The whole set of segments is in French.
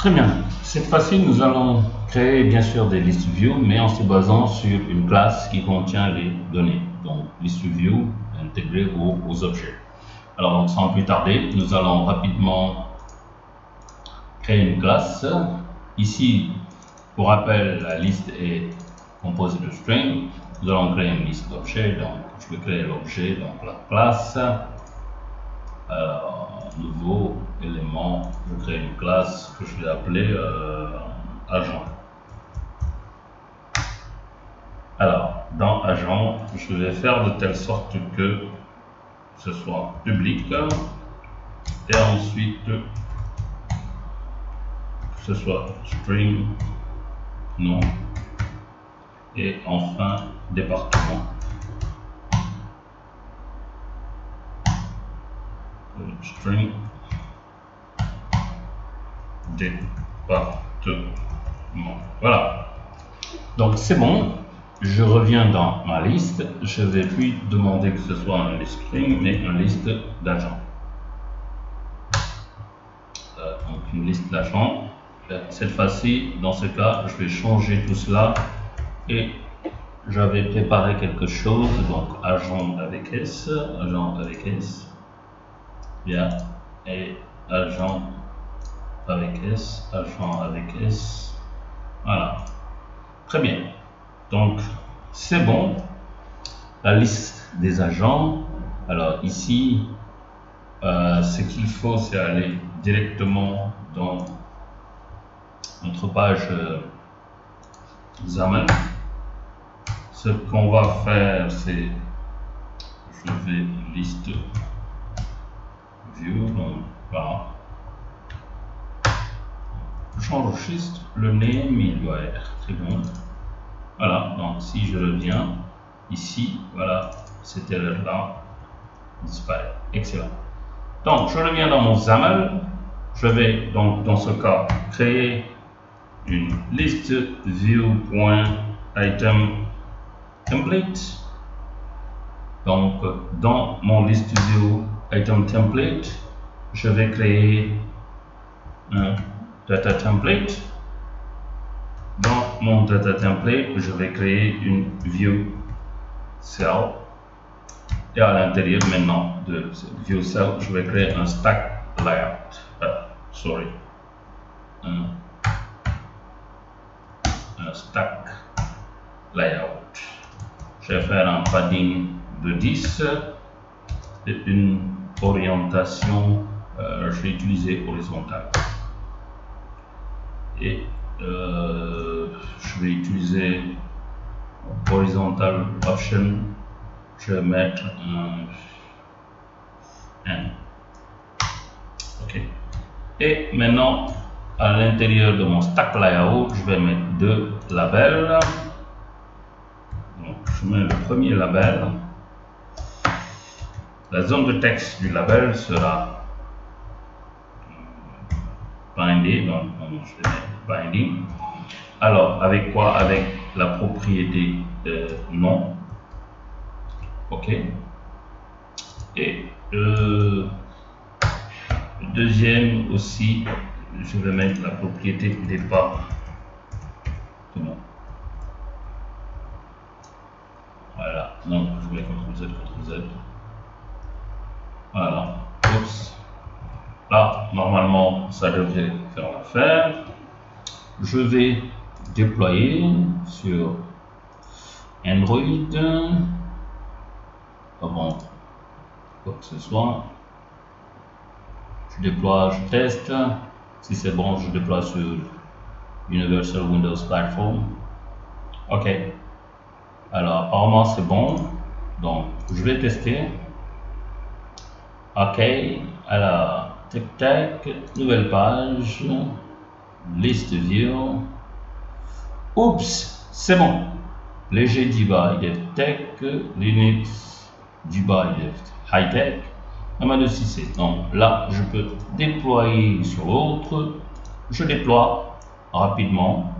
Très bien. Cette fois-ci, nous allons créer bien sûr des list view, mais en se basant sur une classe qui contient les données. Donc, list view intégrée aux objets. Alors, donc, sans plus tarder, nous allons rapidement créer une classe. Ici, pour rappel, la liste est composée de string. Nous allons créer une liste d'objets. Donc, je vais créer l'objet, donc la classe. Alors, nouveau élément, je crée une classe que je vais appeler agent. Alors, dans agent, je vais faire de telle sorte que ce soit public et ensuite que ce soit string, nom et enfin département. String département. Voilà. Donc c'est bon. Je reviens dans ma liste. Je vais plus demander que ce soit un list string, mais une liste d'agents. Donc une liste d'agents. Cette fois-ci, dans ce cas, je vais changer tout cela et j'avais préparé quelque chose. Donc agent avec S, bien, et agent avec S, voilà, très bien. Donc c'est bon, la liste des agents. Alors ici, ce qu'il faut, c'est aller directement dans notre page XAML. Ce qu'on va faire, c'est je vais liste view, donc voilà. J'enregistre le name, il doit être très bon. Voilà, donc si je reviens ici, voilà, cette erreur là disparaît. Excellent. Donc je reviens dans mon XAML. Je vais donc dans ce cas créer une liste view.item template. Donc dans mon liste view item template, je vais créer un data template. Dans mon data template, je vais créer une view cell. Et à l'intérieur maintenant de cette view cell, je vais créer un stack layout. Un stack layout. Je vais faire un padding de 10 et une orientation, je vais utiliser horizontale. Et je vais utiliser horizontal option. Je vais mettre un N. Ok. Et maintenant, à l'intérieur de mon stack layout, je vais mettre deux labels. Donc, je mets le premier label. La zone de texte du label sera binding. Donc, je vais mettre binding. Alors, avec quoi? Avec la propriété nom. Ok. Et le deuxième aussi, je vais mettre la propriété départ. Voilà. Donc, je vais CTRL Z. Voilà. Oups. Là, normalement, ça devrait faire l'affaire. Je vais déployer sur Android. Avant quoi que ce soit, je déploie, je teste. Si c'est bon, je déploie sur Universal Windows Platform. Ok. Alors, apparemment, c'est bon. Donc, je vais tester. Ok. Alors, tac, nouvelle page. Liste view. Oups, c'est bon. Léger Diva Tech, Linux Diva High Tech, Amado 6. Donc là, je peux déployer sur l'autre. Je déploie rapidement.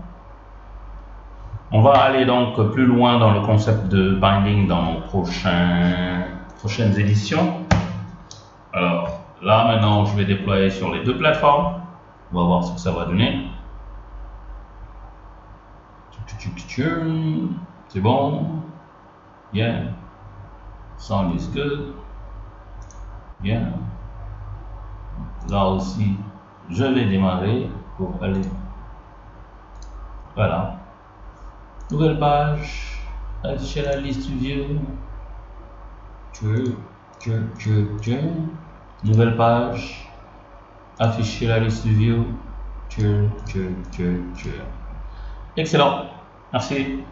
On va aller donc plus loin dans le concept de binding dans nos prochaines éditions. Alors là, maintenant, je vais déployer sur les deux plateformes. On va voir ce que ça va donner. C'est bon. Yeah. Sound is good. Yeah. Là aussi, je vais démarrer pour aller. Voilà. Nouvelle page. Afficher la liste view. Nouvelle page. Afficher la liste view. Excellent. Merci.